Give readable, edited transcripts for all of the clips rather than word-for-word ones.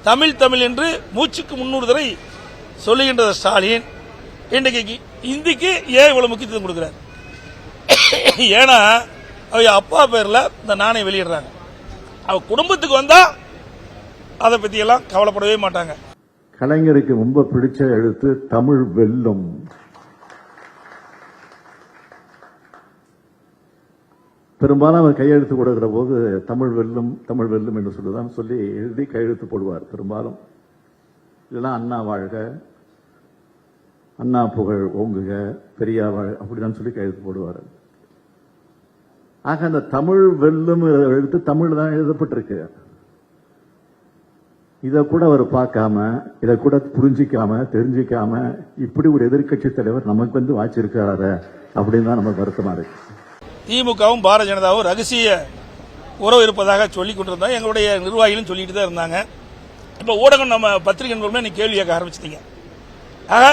தமிழ் தமிழ் என்று மூச்சுக்கு 300 தடவை சொல்லுகின்ற ஸ்டாலின் இன்றைக்கு இந்திக்கு ஏன் இவ்வளவு முக்கியத்துவம் கொடுக்கிறார்? ஏன்னா அவங்க அப்பா பேர்ல இந்த நாணயம் வெளியிடுறாங்க. அவ குடும்பத்துக்கு வந்தா அதை பத்தி எல்லாம் கவலைப்படவே மாட்டாங்க. கலைஞருக்கு ரொம்ப பிடிச்ச எழுத்து தமிழ் வெல்லும். பெரும்பாலும் அவர் கையெழுத்து கொடுக்கிற போது தமிழ் வெல்லும் தமிழ் வெல்லும் என்று சொல்லுதான் சொல்லி எழுதி கையெழுத்து போடுவார் பெரும்பாலும். இதெல்லாம் அண்ணா வாழ்க, அண்ணா புகழ் ஓங்குக, பெரியா வாழ்க அப்படிதான் சொல்லி கையெழுத்து போடுவார். ஆக அந்த தமிழ் வெல்லும் எழுத்து தமிழ் தான் எழுதப்பட்டிருக்கு. இதை கூட அவர் பார்க்காம, இதை கூட புரிஞ்சிக்காம தெரிஞ்சிக்காம இப்படி ஒரு எதிர்கட்சி தலைவர் நமக்கு வந்து வாச்சிருக்காரு அப்படின்னு தான் நமக்கு வருத்தமா இருக்கு. திமுகவும் பாரதிய ஜனதாவும் ரகசிய உறவு இருப்பதாக சொல்லிக் கொண்டிருந்தோம். எங்களுடைய நிர்வாகிகளும் சொல்லிட்டு தான் இருந்தாங்க. இப்ப ஊடகம் நம்ம பத்திரிகை நண்பர்களுமே நீ கேள்வி கேட்க ஆரம்பிச்சிட்டீங்க. ஆக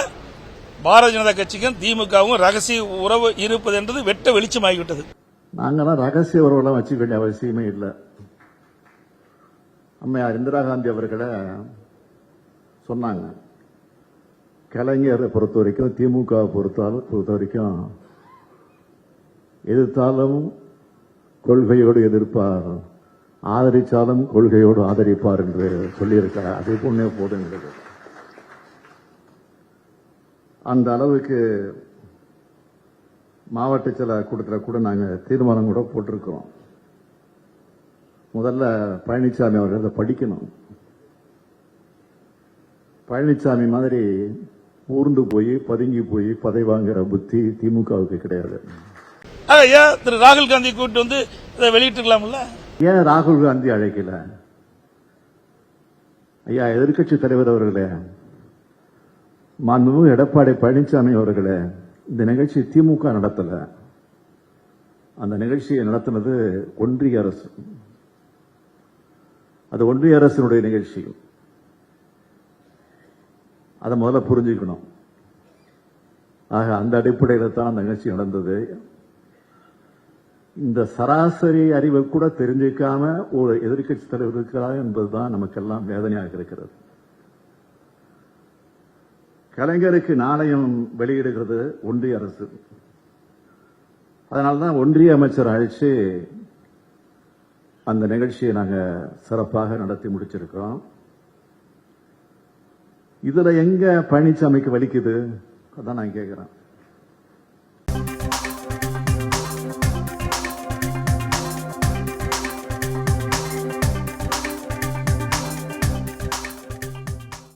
பாரதிய ஜனதா கட்சிக்கும் திமுகவும் ரகசிய உறவு இருப்பது என்பது வெட்ட வெளிச்சமாகிவிட்டது. நாங்கெல்லாம் ரகசிய உறவுலாம் வச்சுக்க வேண்டிய அவசியமே இல்லை. அம்மையார் இந்திரா காந்தி அவர்களை சொன்னாங்க, கலைஞரை பொறுத்த வரைக்கும் திமுக பொறுத்த வரைக்கும் எதிர்த்தாலும் கொள்கையோடு எதிர்ப்பார், ஆதரித்தாலும் கொள்கையோடு ஆதரிப்பார் என்று சொல்லியிருக்கிறார். அதே போன்னே போதுங்கிறது. அந்த அளவுக்கு மாவட்ட செயலர் கூட்டத்தில் கூட நாங்கள் தீர்மானம் கூட போட்டிருக்கிறோம். முதல்ல பழனிசாமி அவர்கள் அதை படிக்கணும். பழனிசாமி மாதிரி ஊர்ந்து போய் பதுங்கி போய் பதவி வாங்குற புத்தி திமுகவுக்கு கிடையாது. ஏன் திரு ராகுல் காந்தி கூட்டு வந்து இதை வெளியிட்டிருக்கலாம்ல? ஏன் ராகுல் காந்தி அழைக்கல? ஐயா எதிர்கட்சி தலைவர் அவர்களே, மாண்புமிகு எடப்பாடி பழனிசாமி அவர்களே, இந்த நிகழ்ச்சி திமுக நடத்தல. அந்த நிகழ்ச்சியை நடத்தினது ஒன்றிய அரசு. அது ஒன்றிய அரசினுடைய நிகழ்ச்சி. அதை முதல்ல புரிஞ்சுக்கணும். ஆக அந்த அடிப்படையில் தான் அந்த நிகழ்ச்சி நடந்தது. இந்த சராசரி அறிவை கூட தெரிஞ்சிக்காம ஒரு எதிர்கட்சி தலைவர் இருக்கிறார் என்பதுதான் நமக்கெல்லாம் வேதனையாக இருக்கிறது. கலைஞருக்கு நாணயம் வெளியிடுகிறது ஒன்றிய அரசு. அதனால்தான் ஒன்றிய அமைச்சர் அழைச்சு அந்த நிகழ்ச்சியை நாங்கள் சிறப்பாக நடத்தி முடிச்சிருக்கோம். இதுல எங்க பழனிசாமிக்கு வலிக்குது? அதான் நான் கேட்கிறேன்.